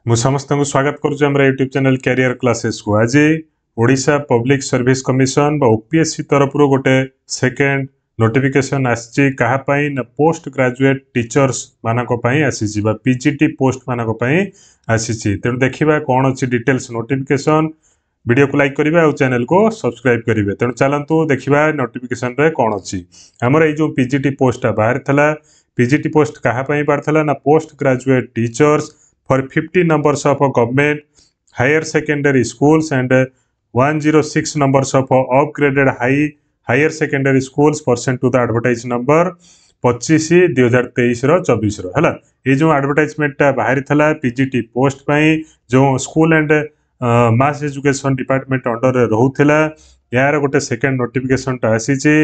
मु समस्त को स्वागत करुछु हमर यूट्यूब चैनल कैरियर क्लासेस को। आज Odisha public service commission OPSC तरफ गोटे सेकेंड नोटिफिकेशन आसी कहा पई ना पोस्ट ग्रेजुएट टीचर्स मानक पई आसी बा पीजीटी पोस्ट मानक पई आसी। तेणु देखिबा कौन अच्छी डिटेल्स नोटिफिकेशन वीडियो को लाइक करिवे और चैनल को सब्सक्राइब करिवे। तेणु चलंतु देखिबा नोटिफिकेशन रे कौन अच्छी हमर ए जो पीजीटी पोस्ट बाहर थला। पीजीटी पोस्ट कहा पई बाहर थला ना post graduate teachers for 50 numbers of government higher secondary schools and 106 numbers of upgraded higher secondary schools percent to the advertise number 25/2023 रो 24 रो हला। ये जो एडवर्टाइजमेंट बाहर थला पीजीटी पोस्ट पई जो school and mass education department under रहउथिला यार गोटे सेकेंड नोटिफिकेशन ता आसीची।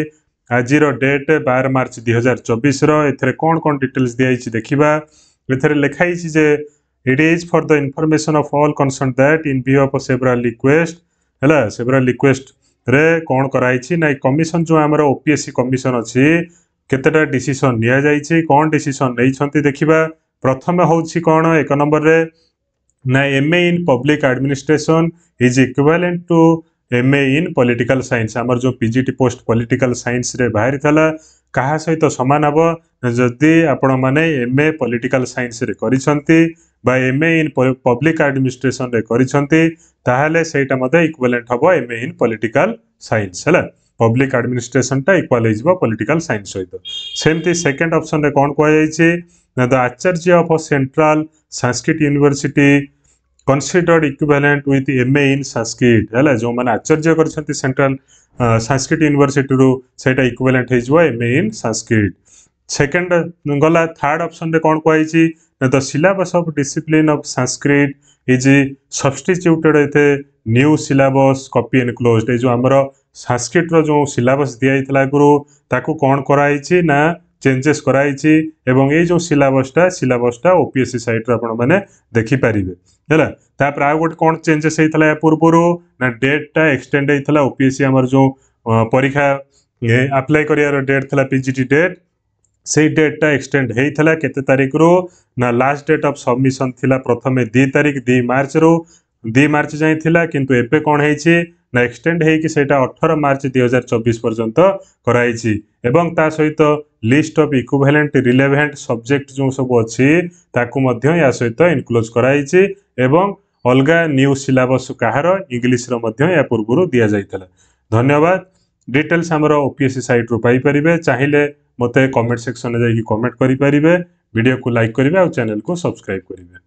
आज रो डेट 12 मार्च 2024 रो। एथरे कोन कोन डिटेल्स दियाइछि देखिबा। एथरे लिखाइछि जे it is for the information of all concerned that in view of several request हला several request रे कोन कराइछि ना कमिशन जो हमर ओपीएससी कमिशन अछि केतेटा डिसीजन निया जाइछि कोन डिसीजन नै छंती देखिबा। प्रथम होछि कोन एक नंबर रे ना MA in public administration is equivalent to MA in political science. हमर जो पीजीटी पोस्ट पॉलिटिकल साइंस रे बाहर थला कहा सहित समान हबो जदि आपण माने एमए पॉलिटिकल साइंस रे करिसंती बा एमए इन पब्लिक एडमिनिस्ट्रेशन रे करिसंती ताहाले सेटा मते इक्विवेलेंट हबो एमए इन पॉलिटिकल साइंस हला। पब्लिक एडमिनिस्ट्रेशन टा इक्वल हिजबो पॉलिटिकल साइंस सहित। सेमती सेकंड ऑप्शन रे कोन कोआ जाइछि ना the Acharya of central Sanskrit university considered equivalent with MA in Sanskrit हला। जो माने आचार्य करछंती सेंट्रल संस्कृत यूनिवर्सिटी रो सेटा इक्विवेलेंट हिजबो MA in संस्कृत। सेकंड गला थर्ड ऑप्शन रे कोन कोआइछि the syllabus of discipline of Sanskrit is substituted with new syllabus copy enclosed. ए जो हमर संस्कृत रो जो सिलेबस दिया इतला गुरु ताकू कोन कराइछि ना चेंजेस कराइछि एवं ए जो सिलेबसटा ओपीएससी साइट रे आपण माने देखि परिबे हला। तापर आ गोट कोन चेंजेस हेतला पूर्वरु ना डेट टा एक्सटेंड हेतला ओपीएससी हमर जो परीक्षा अप्लाई करियार डेट थला पीजीटी डेट से डेट टा एक्सटेंड हेतला केते तारिख रो ना लास्ट डेट ऑफ सबमिशन थिला प्रथमे 2 तारिख 2 मार्च रो 2 मार्च जाई थिला किंतु एपे कोन हेछि ना एक्सटेंड हे कि सेटा 18 मार्च 2024 पर्यंत कराइछि एवं ता सहित list of equivalent relevant subject जो सब अछि ताकू मध्य या सहित इनक्लूड कराइछि एवं अलगा न्यू सिलेबस कहार इंग्लिश रो मध्य या पूर्वरु दिया जाइतला। धन्यवाद। डिटेल्स हमर ओपीएससी साइट रो पाई परिबे चाहिले मते कमेंट सेक्शन में जाई कमेंट करि परिबे वीडियो को लाइक करिवे और चैनल को सब्सक्राइब करिवे।